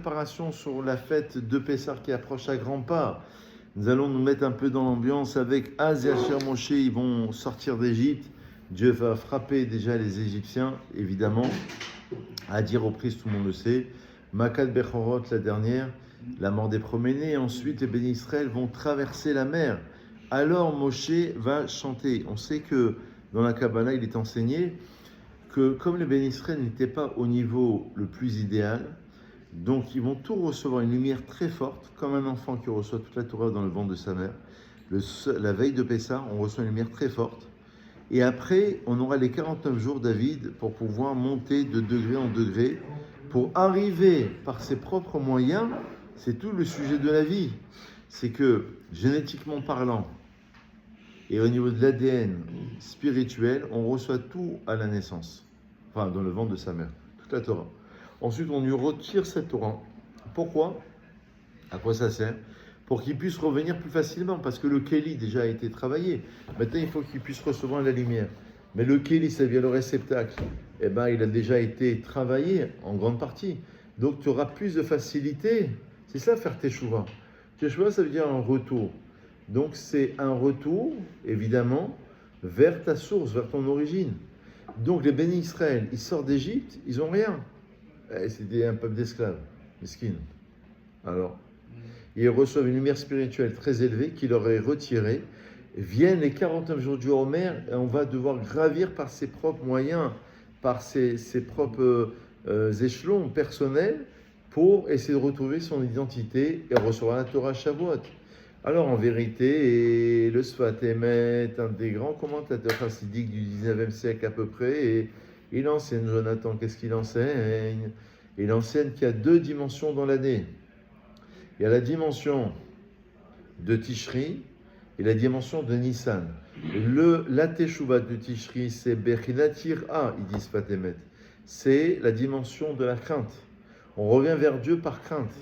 Préparation sur la fête de Pessah qui approche à grands pas. Nous allons nous mettre un peu dans l'ambiance avec Az et Asher Moshe. Ils vont sortir d'Égypte. Dieu va frapper déjà les Égyptiens, évidemment. À dire reprises, tout le monde le sait. Makat Bechorot, la dernière, la mort des premiers-nés. Ensuite, les bénis Israël vont traverser la mer. Alors Moshe va chanter. On sait que dans la Kabbalah, il est enseigné que comme les bénis Israël n'étaient pas au niveau le plus idéal, donc ils vont tout recevoir une lumière très forte, comme un enfant qui reçoit toute la Torah dans le ventre de sa mère. La veille de Pessah, on reçoit une lumière très forte. Et après, on aura les 49 jours, David, pour pouvoir monter de degré en degré, pour arriver par ses propres moyens. C'est tout le sujet de la vie. C'est que, génétiquement parlant, et au niveau de l'ADN spirituel, on reçoit tout à la naissance, enfin dans le ventre de sa mère, toute la Torah. Ensuite, on lui retire cette Torah. Pourquoi? À quoi ça sert? Pour qu'il puisse revenir plus facilement, parce que le Kéli déjà a été travaillé. Maintenant, il faut qu'il puisse recevoir la lumière. Mais le Kéli, ça vient le réceptacle. Eh bien, il a déjà été travaillé en grande partie. Donc, tu auras plus de facilité. C'est ça, faire Teshuvah. Teshuvah, ça veut dire un retour. Donc, c'est un retour, évidemment, vers ta source, vers ton origine. Donc, les bénis Israël, ils sortent d'Égypte, ils n'ont rien. C'était un peuple d'esclaves, mesquines. Alors, ils reçoivent une lumière spirituelle très élevée qui leur est retirée. Viennent les 49 jours du Homer et on va devoir gravir par ses propres moyens, par ses propres échelons personnels pour essayer de retrouver son identité et recevoir la Torah Shavuot. Alors, en vérité, le Sfat Emet, un des grands commentateurs chassidiques du 19e siècle à peu près, et il enseigne, Jonathan, qu'est-ce qu'il enseigne? Il enseigne qu'il y a deux dimensions dans l'année. Il y a la dimension de Tishri et la dimension de Nissan. La Teshuvah de Tishri, c'est Bechinatir A, ils disent Fatemet. C'est la dimension de la crainte. On revient vers Dieu par crainte.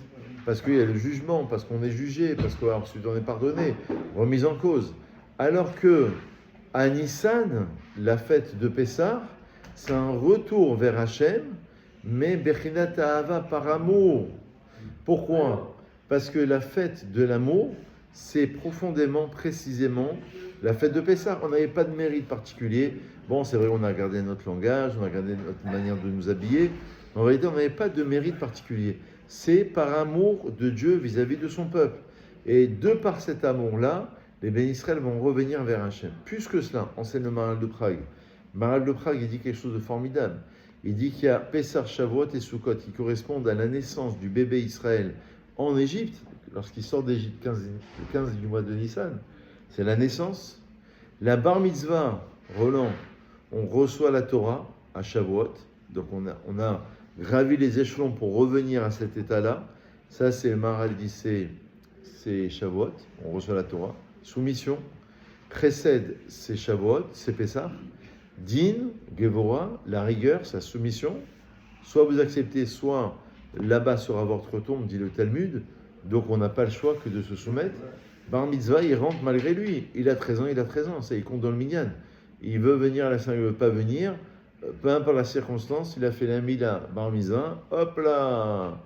Parce qu'il y a le jugement, parce qu'on est jugé, parce qu'ensuite on est pardonné, remise en cause. Alors que à Nissan, la fête de Pessah, c'est un retour vers Hachem, mais Bechinat Ahava, par amour. Pourquoi? Parce que la fête de l'amour, c'est profondément, précisément, la fête de Pessah. On n'avait pas de mérite particulier. Bon, c'est vrai, on a gardé notre langage, on a gardé notre manière de nous habiller. Mais en réalité, on n'avait pas de mérite particulier. C'est par amour de Dieu vis-à-vis de son peuple. Et de par cet amour-là, les bénis Israël vont revenir vers Hachem. Plus que cela, enseigne le Maharal de Prague. Maharal de Prague, il dit quelque chose de formidable. Il dit qu'il y a Pessah, Shavuot et Sukkot qui correspondent à la naissance du bébé Israël en Égypte, lorsqu'il sort d'Égypte le 15 du mois de Nissan. C'est la naissance. La Bar Mitzvah, Roland, on reçoit la Torah à Shavuot. Donc on a gravi les échelons pour revenir à cet état-là. Ça, c'est le Maharal dit, c'est Shavuot, on reçoit la Torah. Soumission. Précède, c'est Shavuot, c'est Pessah. Din, Gevora, la rigueur, sa soumission. Soit vous acceptez, soit là-bas sera votre tombe, dit le Talmud. Donc on n'a pas le choix que de se soumettre. Bar Mitzvah, il rentre malgré lui. Il a 13 ans, il a 13 ans. Ça, il compte dans le minyan. Il veut venir à la salle, il ne veut pas venir. Peu importe la circonstance, il a fait la mila, Bar Mitzvah. Hop là,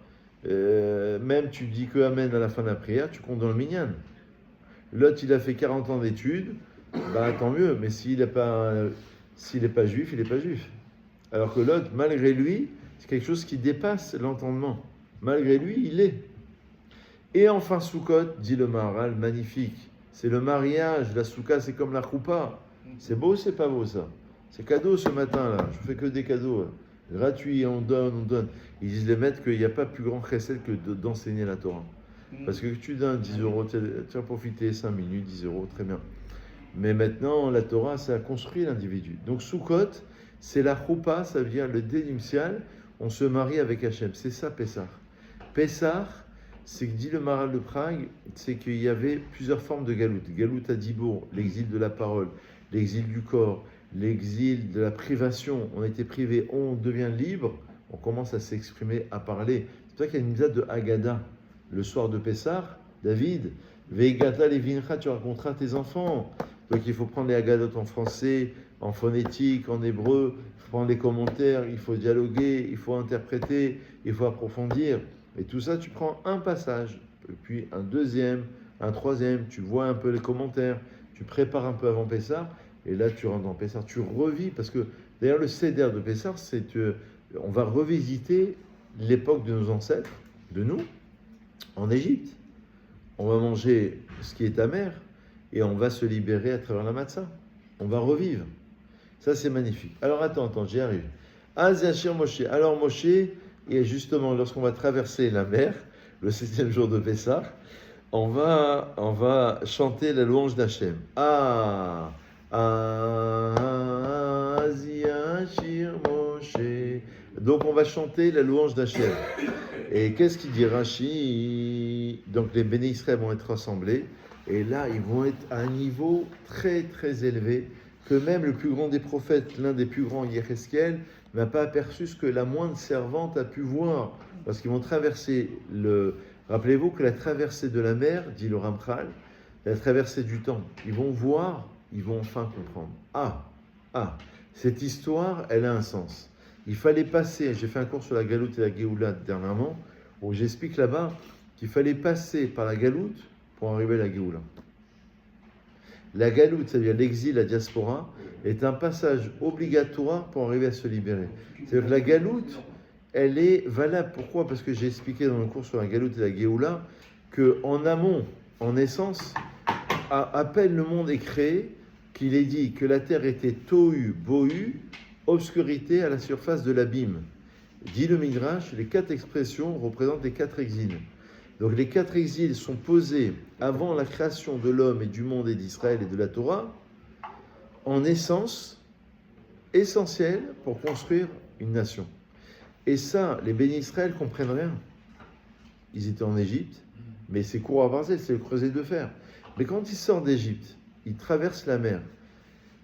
même tu dis que Amen à la fin de la prière, tu comptes dans le minyan. L'autre, il a fait 40 ans d'études. Bah tant mieux. Mais s'il n'est pas juif, il n'est pas juif. Alors que l'autre, malgré lui, c'est quelque chose qui dépasse l'entendement. Malgré lui, il est. Et enfin, Sukkot, dit le Maharal, magnifique. C'est le mariage. La Soukha, c'est comme la Choupa. C'est beau ou c'est pas beau, ça? C'est cadeau ce matin-là. Je fais que des cadeaux. Gratuits, on donne, on donne. Ils disent les maîtres qu'il n'y a pas plus grand chesed que d'enseigner la Torah. Parce que tu donnes 10 euros, tu vas profiter 5 minutes, 10 euros, très bien. Mais maintenant, la Torah, ça a construit l'individu. Donc, Sukkot, c'est la choupa, ça vient le dénuptial, on se marie avec Hachem. C'est ça, Pessah. Pessah, c'est que dit le Maharal de Prague, c'est qu'il y avait plusieurs formes de galout. Galout à Dibourg, l'exil de la parole, l'exil du corps, l'exil de la privation. On a été privé, on devient libre, on commence à s'exprimer, à parler. C'est pour ça qu'il y a une mitzvah de Haggadah. Le soir de Pessah, David, Veigata levincha, tu raconteras à tes enfants. Donc il faut prendre les Haggadot en français, en phonétique, en hébreu, il faut prendre les commentaires, il faut dialoguer, il faut interpréter, il faut approfondir. Et tout ça, tu prends un passage, et puis un deuxième, un troisième, tu vois un peu les commentaires, tu prépares un peu avant Pessah, et là tu rentres dans Pessah, tu revis, parce que d'ailleurs le Seder de Pessah, c'est que on va revisiter l'époque de nos ancêtres, de nous, en Égypte. On va manger ce qui est amer, et on va se libérer à travers la matzah. On va revivre. Ça c'est magnifique. Alors attends, j'y arrive. Az Yashir Moshe. Alors Moshe, et justement lorsqu'on va traverser la mer, le 7e jour de Pessah, on va chanter la louange d'Hachem. Az Yashir Moshe. Donc on va chanter la louange d'Hachem. Et qu'est-ce qu'il dit Rashi? Donc les bénis Israël vont être rassemblés. Et là, ils vont être à un niveau très très élevé, que même le plus grand des prophètes, l'un des plus grands, Yecheskel, n'a pas aperçu ce que la moindre servante a pu voir. Parce qu'ils vont traverser le... Rappelez-vous que la traversée de la mer, dit le Ramchal, la traversée du temps, ils vont voir, ils vont enfin comprendre. Cette histoire, elle a un sens. Il fallait passer, j'ai fait un cours sur la galoute et la géoula dernièrement, où j'explique là-bas qu'il fallait passer par la galoute pour arriver à la géoula. La galoute, c'est-à-dire l'exil, la diaspora, est un passage obligatoire pour arriver à se libérer. C'est-à-dire que la galoute, elle est valable. Pourquoi? Parce que j'ai expliqué dans le cours sur la galoute et la géoula qu'en amont, en essence, à peine le monde est créé, qu'il est dit que la terre était tohu, bohu, obscurité à la surface de l'abîme. Dit le Midrash, les 4 expressions représentent les 4 exils. Donc les 4 exils sont posés avant la création de l'homme et du monde et d'Israël et de la Torah, en essence, essentielle pour construire une nation. Et ça, les bénis Israël ne comprennent rien. Ils étaient en Égypte, mais c'est court à Barzel, c'est le creuset de fer. Mais quand ils sortent d'Égypte, ils traversent la mer.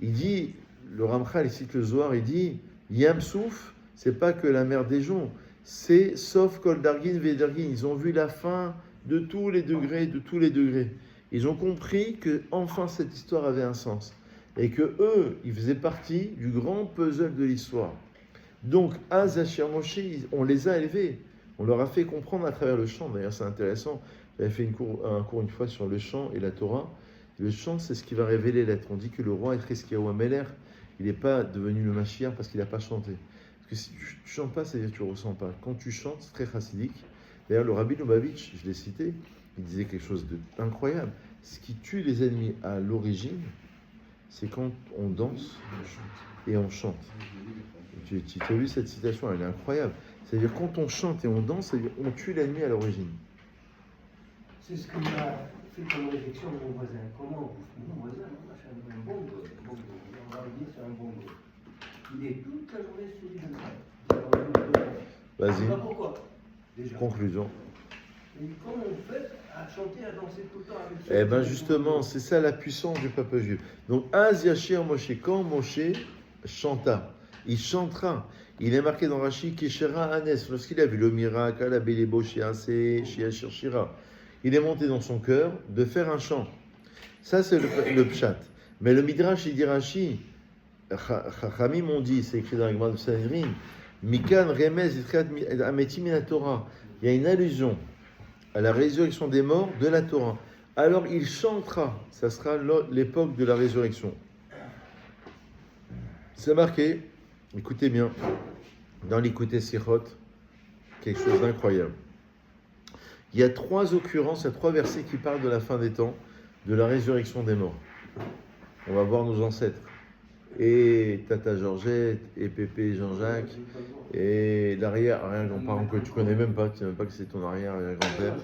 Il dit, le Ramchal, il cite le Zohar, il dit, Yam Souf, c'est pas que la mer des joncs, c'est sauf Kol Dargin Vedergin. Ils ont vu la fin de tous les degrés, Ils ont compris que enfin cette histoire avait un sens. Et que eux, ils faisaient partie du grand puzzle de l'histoire. Donc, Az Yashir Moshe, on les a élevés. On leur a fait comprendre à travers le chant. D'ailleurs, c'est intéressant. J'avais fait un cours une fois sur le chant et la Torah. Le chant, c'est ce qui va révéler l'être. On dit que le roi Etriskiaou Ameler, il n'est pas devenu le Mashiach parce qu'il n'a pas chanté. Parce que si tu ne chantes pas, c'est-à-dire que tu ne ressens pas. Quand tu chantes, c'est très chassidique. D'ailleurs, le Rabbi Lubavitch, je l'ai cité, il disait quelque chose d'incroyable. Ce qui tue les ennemis à l'origine, c'est quand on danse et on chante. Tu as vu cette citation, elle est incroyable. C'est-à-dire quand on chante et on danse, c'est-à-dire on tue l'ennemi à l'origine. C'est ce que m'a fait comme réflexion mon voisin. Comment mon voisin, c'est un bon on va dire c'est un bon gars. Il est toute la journée sur les deux. Vas-y. Pourquoi déjà. Conclusion. Et comment on fait à chanter, à danser tout le temps avec ça? Eh bien justement, c'est ça la puissance du peuple juif. Donc, Az Yashir Moshe, quand Moshe chanta, il chantera. Il est marqué dans Rashi, Keshera Anes, lorsqu'il a vu le miracle, la Belebo Shiase, Shiashir Shira. Il est monté dans son cœur de faire un chant. Ça, c'est le pshat. Mais le Midrash, il dit Rashi, Chachamim m'ont dit, c'est écrit dans la Gemara de Sanhedrin, Mikan Remez Ametim min Torah. Il y a une allusion à la résurrection des morts de la Torah. Alors il chantera, ça sera l'époque de la résurrection. C'est marqué, écoutez bien, dans l'Écoutez Sichot, quelque chose d'incroyable. Il y a 3 occurrences, il y a 3 versets qui parlent de la fin des temps, de la résurrection des morts. On va voir nos ancêtres. Et Tata Georgette, et Pépé Jean-Jacques, et l'arrière-grand-parent que tu connais même pas, tu sais même pas que c'est ton arrière-grand-père.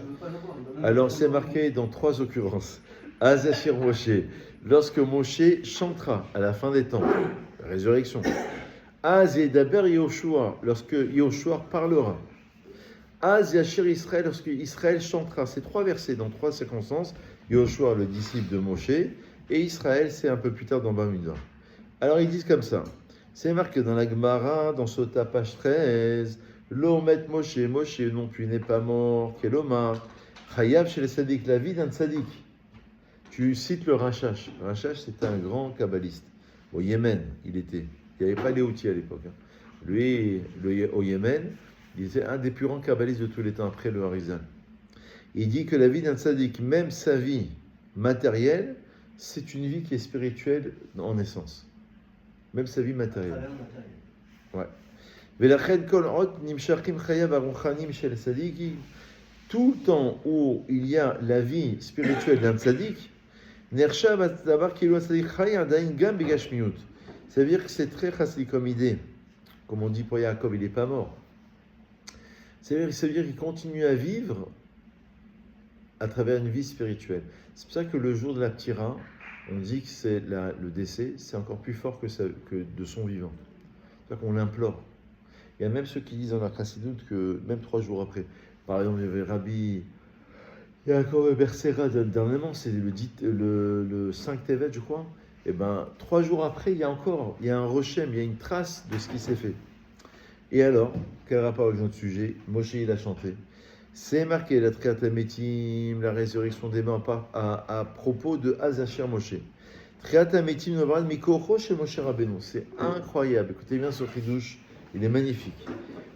Alors c'est marqué dans 3 occurrences. Az Yashir Moshe, lorsque Moshe chantera à la fin des temps, la résurrection. Az Yedaber Yoshua, lorsque Yoshua parlera. Az Yashir Israël, lorsque Israël chantera. Ces 3 versets dans 3 circonstances. Yoshua, le disciple de Moshe, et Israël, c'est un peu plus tard dans Bamidbar. Alors ils disent comme ça, c'est marqué dans la Gemara, dans Sota page 13, L'Omet Moshe, Moshe non plus n'est pas mort, Kelomar, Chayav chez les Sadik, la vie d'un Tzadik. Tu cites le Rachash. Rachash, c'était un grand kabbaliste. Au Yémen, il était. Il n'y avait pas les outils à l'époque. Lui, au Yémen, Il était un des plus grands kabbalistes de tous les temps après le Harizal. Il dit que la vie d'un tzaddik, même sa vie matérielle, c'est une vie qui est spirituelle en essence. Même sa vie matérielle. Ouais. ולכן כל עוד נמשכים חייו הרוחניים של צדיקים, tout le temps où il y a la vie spirituelle d'un tzaddik, נחשב הדבר כאילו הצדיק חי עדיין גם בגשמיות. Ça veut dire que c'est très chassidique comme idée. Comme on dit pour Yaakov, il n'est pas mort. Ça veut dire qu'il continue à vivre à travers une vie spirituelle. C'est pour ça que le jour de la Ptira, on dit que c'est le décès, c'est encore plus fort que de son vivant. C'est pour ça qu'on l'implore. Il y a même ceux qui disent dans la chassidoute que même 3 jours après, par exemple, il y avait Rabbi Yaakov Bersera dernièrement, c'est le 5 Tevet, je crois. Et ben 3 jours après, il y a un rechem, il y a une trace de ce qui s'est fait. Et alors, quel rapport avec notre sujet? Moshe, il a chanté. C'est marqué la Triat Hametim, la résurrection des morts, à propos de Azachir Moshe. Triat Hametim Novrad Mikocho chez Moshe Rabbeinu. C'est incroyable. Écoutez bien ce Chidouche, il est magnifique.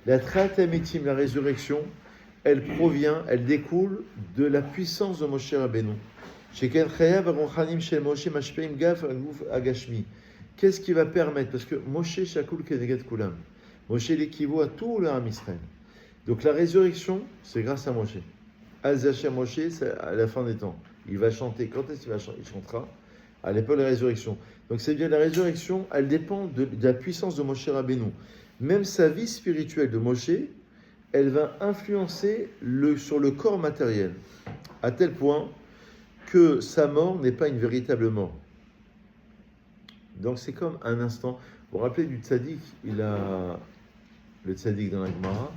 La Triat Hametim, la résurrection, elle découle de la puissance de Moshe Rabbeinu. Qu'est-ce qui va permettre? Parce que Moshe Shakul Kenegat Kulam. Moshe l'équivaut à tout le Ham Israël. Donc la résurrection, c'est grâce à Moshe. Al-Zachir Moshe, c'est à la fin des temps. Il va chanter. Quand est-ce qu'il va chanter? Il chantera à l'époque de la résurrection. Donc c'est bien la résurrection, elle dépend de la puissance de Moshe Rabbeinu. Même sa vie spirituelle de Moshe, elle va influencer sur le corps matériel. À tel point que sa mort n'est pas une véritable mort. Donc c'est comme un instant. Vous vous rappelez du tzaddik, le tzaddik dans la Gemara,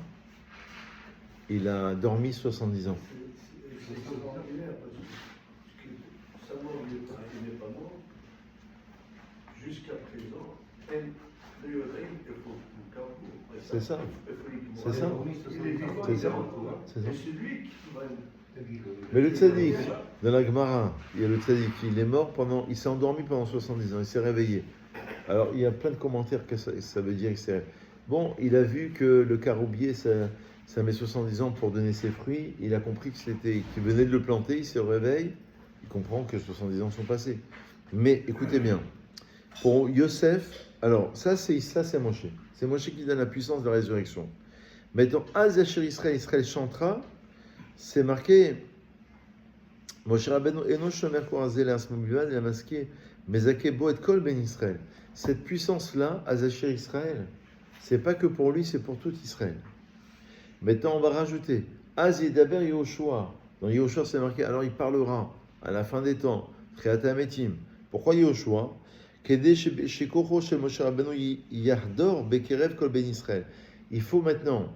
il a dormi 70 ans. C'est extraordinaire parce que sa mort n'est pas mort. Jusqu'à présent, c'est ça. C'est ça. C'est ça. C'est ça. C'est lui qui va. Mais le tzaddik, dans la Gemara, il y a le tzaddik, il s'est endormi pendant 70 ans, il s'est réveillé. Alors, il y a plein de commentaires que ça veut dire que c'est... Bon, il a vu que le caroubier, ça met 70 ans pour donner ses fruits, il a compris qu'il venait de le planter, il se réveille, il comprend que 70 ans sont passés. Mais, écoutez bien, pour Yosef, alors, ça c'est Moshe. C'est Moshe qui donne la puissance de la résurrection. Maintenant, Azachir Israël chantera, c'est marqué Moshe Rabbeinu Eno Shomer Korazel Asmobivan et Amaské Mezake Bo et Kol Ben Israël. Cette puissance-là, Azachir Israël, c'est pas que pour lui, c'est pour tout Israël. Maintenant, on va rajouter Az Yedaber Yehoshua. Dans Yehoshua, c'est marqué alors il parlera à la fin des temps. Triat Hametim. Pourquoi Yehoshua? Kede Shekocho Shel Moshe Rabbeinu Yardor Bekerev Kol Ben Israël. Il faut maintenant,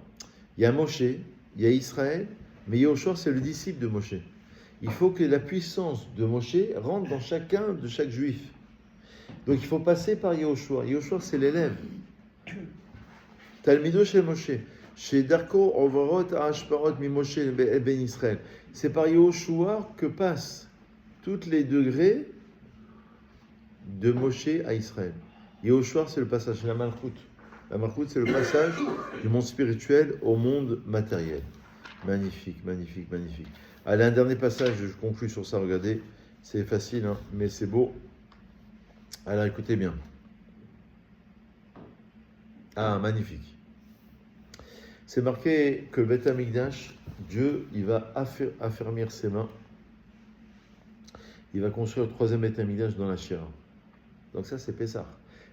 il y a Moshe, il y a Israël. Mais Yehoshua, c'est le disciple de Moshe. Il faut que la puissance de Moshe rentre dans chaque juif. Donc il faut passer par Yehoshua. Yehoshua, c'est l'élève. Talmido chez Moshe. Chez Darko, Ovarot, Ashparot, Mi Moshe, Ben Israël. C'est par Yehoshua que passent tous les degrés de Moshe à Israël. Yehoshua, c'est le passage de la Malchut. La Malchut, c'est le passage du monde spirituel au monde matériel. Magnifique, magnifique, magnifique. Allez, un dernier passage, je conclue sur ça, regardez. C'est facile, hein, mais c'est beau. Alors, écoutez bien. Ah, magnifique. C'est marqué que le Beth Amikdash, Dieu, il va affermir ses mains. Il va construire le 3e Beth Amikdash dans la Shira. Donc ça, c'est Pessah.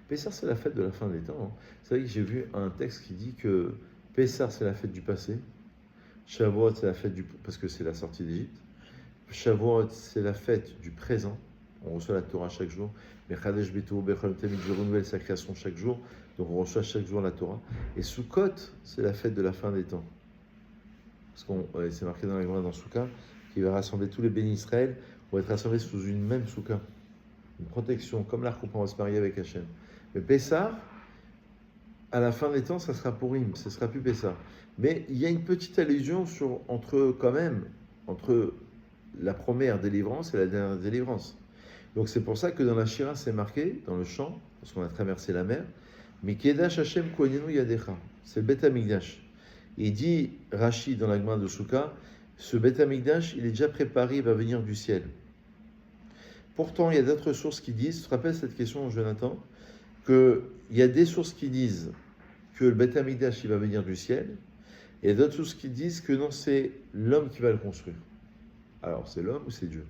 Pessah, c'est la fête de la fin des temps. Hein. Vous savez que j'ai vu un texte qui dit que Pessah, c'est la fête du passé. Shavuot, c'est la fête parce que c'est la sortie d'Égypte. Shavuot, c'est la fête du présent. On reçoit la Torah chaque jour. Mais Chadesh Betou, Bechol Tamid, je renouvelle sa création chaque jour. Donc on reçoit chaque jour la Torah. Et Sukkot, c'est la fête de la fin des temps. Parce que c'est marqué dans la Gemara dans Souka, qui va rassembler tous les bénis Israël, vont être rassemblés sous une même Souka. Une protection, comme l'arc on va se marier avec Hachem. Mais Pessah, à la fin des temps, ça sera Purim, ce sera plus Pessah. Mais il y a une petite allusion entre la première délivrance et la dernière délivrance. Donc c'est pour ça que dans la Shira, c'est marqué, dans le chant, parce qu'on a traversé la mer, Mikedash Hashem Kohenenu Yadecha. C'est le Beth Amikdash. Il dit, Rashi dans la Gemara de Souka, ce Beth Amikdash, il est déjà préparé, il va venir du ciel. Pourtant, il y a d'autres sources qui disent, tu te rappelles cette question, Jonathan, qu'il y a des sources qui disent que le Beth Amikdash, il va venir du ciel, et il y a d'autres sources qui disent que non, c'est l'homme qui va le construire. Alors, c'est l'homme ou c'est Dieu?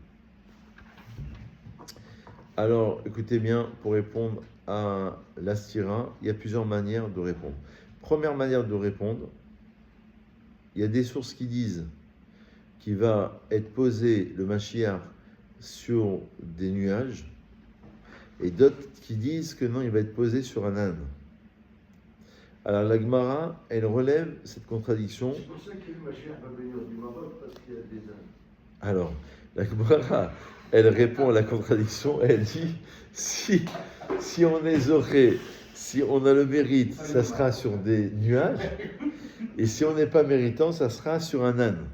Alors, écoutez bien, pour répondre à l'Astira, il y a plusieurs manières de répondre. Première manière de répondre, il y a des sources qui disent qu'il va être posé le Mashiach sur des nuages, et d'autres qui disent que non, il va être posé sur un âne. Alors la Gemara, elle relève cette contradiction. C'est pour ça que le Mashiach va venir du Maroc, parce qu'il y a des ânes. Alors, la Gemara, elle répond à la contradiction, elle dit, si on est zoré, si on a le mérite, ça sera sur des nuages, et si on n'est pas méritant, ça sera sur un âne.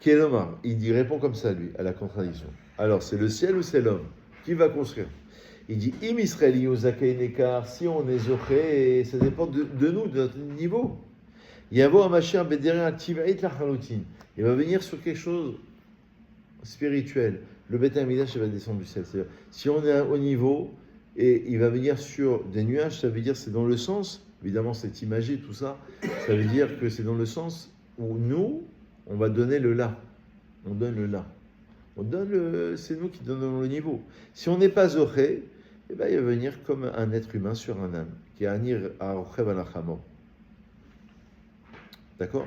Kelomar, il répond comme ça, lui, à la contradiction. Alors, c'est le ciel ou c'est l'homme? Qui va construire? Il dit, Im Israëli Nekar, si on est zoré, ça dépend de nous, de notre niveau. Il y a un Mashiach Bederet Tivait la Chalutin. Il va venir sur quelque chose spirituel. Le Beth Amikdash va descendre du ciel. C'est-à-dire, si on est au niveau et il va venir sur des nuages, ça veut dire c'est dans le sens, évidemment c'est imagé tout ça, ça veut dire que c'est dans le sens où nous, on va donner le là. On donne le là. C'est nous qui donnons le niveau. Si on n'est pas zoré, eh ben, il va venir comme un être humain sur un âne, qui est Anir Arochev Alachamo. D'accord?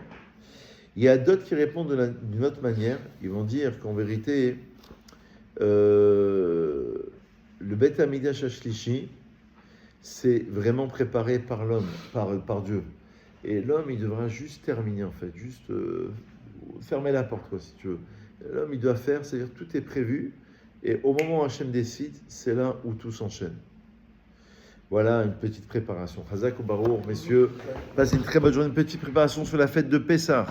Il y a d'autres qui répondent d'une autre manière. Ils vont dire qu'en vérité, le Beth Amikdash Ashlishi, c'est vraiment préparé par l'homme, par Dieu. Et l'homme, il devra juste terminer, en fait, juste fermer la porte, quoi, si tu veux. L'homme, il doit faire, c'est-à-dire tout est prévu, et au moment où Hachem décide, c'est là où tout s'enchaîne. Voilà une petite préparation. Chazak ou Barour, messieurs, passez une très bonne journée, une petite préparation sur la fête de Pessah.